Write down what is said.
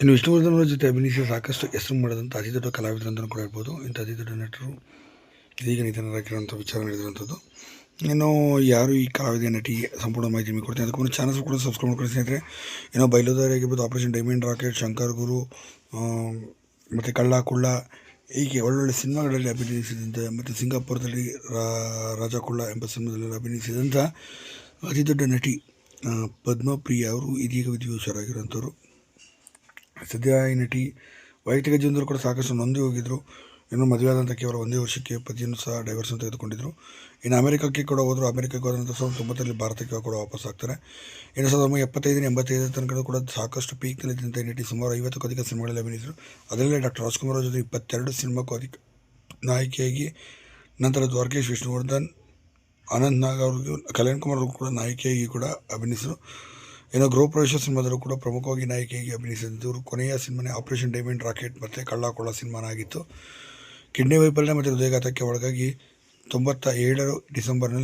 ಇನ್ನು ವಿಷ್ಣುವರ್ಧನ್ ಅವರ ಜೊತೆ ಅಭಿನಯಿಸಿ ಸಾಕಷ್ಟು ಹೆಸರು ಮಾಡಿದಂಥ ಅತಿ ದೊಡ್ಡ ಕಲಾವಿದರು ಅಂತಲೂ ಕೂಡ ಹೇಳ್ಬೋದು. ಇಂಥ ಅತಿ ದೊಡ್ಡ ನಟರು ಇದೀಗ ನಿಧನರಾಗಿರುವಂಥ ವಿಚಾರ ನಡೆದಿರುವಂಥದ್ದು. ಇನ್ನು ಯಾರು ಈ ಕಲಾವಿದ ನಟಿ ಸಂಪೂರ್ಣ ಮಾಹಿತಿ ನಿಮಗೆ ಕೊಡ್ತೀನಿ. ಅದಕ್ಕೂ ಚಾನಲ್ಸ್ ಕೂಡ ಸಬ್ಸ್ಕ್ರೈಬ್ ಮಾಡ್ಕೊಂಡು ಸ್ನೇಹಿತರೆ. ಏನೋ ಬಯಲುದಾರಿ ಆಗಿರ್ಬೋದು, ಆಪರೇಷನ್ ಡೈಮಂಡ್ ರಾಕೆಟ್, ಶಂಕರ್ ಗುರು ಮತ್ತು ಕಳ್ಳ ಕುಳ್ಳ, ಹೀಗೆ ಒಳ್ಳೊಳ್ಳೆ ಸಿನಿಮಾಗಳಲ್ಲಿ ಅಭಿನಯಿಸಿದಂಥ ಮತ್ತು ಸಿಂಗಾಪುರದಲ್ಲಿ ರಾಜ ಕುಳ್ಳ ಎಂಬ ಸಿನಿಮಾದಲ್ಲಿ ಅಭಿನಯಿಸಿದಂಥ ಅತಿ ದೊಡ್ಡ ನಟಿ ಪದ್ಮಪ್ರಿಯ ಅವರು ಇದೀಗ ವಿಧಿವಶರಾಗಿರುವಂಥವ್ರು. ಸದ್ಯ ಈ ನಟಿ ವೈಯಕ್ತಿಕ ಜೀವನದಲ್ಲೂ ಕೂಡ ಸಾಕಷ್ಟು ನೊಂದಿ ಹೋಗಿದ್ದರು. ಇನ್ನು ಮದುವೆ ಆದಂಥ ಕೇವಲ 1 ವರ್ಷಕ್ಕೆ ಪತಿಯನ್ನು ಸಹ ಡೈವರ್ಸನ್ನು ತೆಗೆದುಕೊಂಡಿದ್ದರು. ಇನ್ನು ಅಮೆರಿಕಕ್ಕೆ ಕೂಡ ಹೋದರು. ಅಮೆರಿಕಕ್ಕೆ ಹೋದ ನಂತರ 1990ರಲ್ಲಿ ಭಾರತಕ್ಕೆ ಕೂಡ ವಾಪಸ್ ಆಗ್ತಾರೆ. ಇನ್ನು 1975 ತನಕ ಕೂಡ ಸಾಕಷ್ಟು ಪೀಕ್ನಲ್ಲಿದ್ದಂಥ ಈ ನಟಿ ಸುಮಾರು 50ಕ್ಕೂ ಅಧಿಕ ಸಿನಿಮಾಗಳಲ್ಲಿ ಅಭಿನಯಿಸಿದರು. ಅದರಲ್ಲೇ ಡಾಕ್ಟರ್ ರಾಜ್ಕುಮಾರ್ ಜೊತೆ 22 ಸಿನಿಮಾಕ್ಕೂ ಅಧಿಕ ನಾಯಕಿಯಾಗಿ, ನಂತರ ದ್ವಾರಕೀಶ್, ವಿಷ್ಣುವರ್ಧನ್, ಅನಂತ್ ನಾಗ್ ಅವ್ರಿಗೂ, ಕಲ್ಯಾಣ್ ಕುಮಾರ್ ಅವ್ರಿಗೂ ಕೂಡ ನಾಯಕಿಯಾಗಿ ಕೂಡ ಅಭಿನಯಿಸಿದರು. ಇನ್ನು ಗೃಹ ಪ್ರವೇಶ ಸಿನಿಮಾದಲ್ಲೂ ಕೂಡ ಪ್ರಮುಖವಾಗಿ ನಾಯಕಿಯಾಗಿ ಅಭಿನಯಿಸಿದ್ರು. ಕೊನೆಯ ಸಿನಿಮಾನೇ ಆಪರೇಷನ್ ಡೈಮಂಡ್ ರಾಕೆಟ್ ಮತ್ತು ಕಳ್ಳ ಕುಳ್ಳ ಸಿನಿಮಾನ ಆಗಿತ್ತು. ಕಿಡ್ನಿ ವೈಫಲ್ಯ ಮತ್ತು ಹೃದಯಘಾತಕ್ಕೆ ಒಳಗಾಗಿ 97 ಡಿಸೆಂಬರ್ನಲ್ಲಿ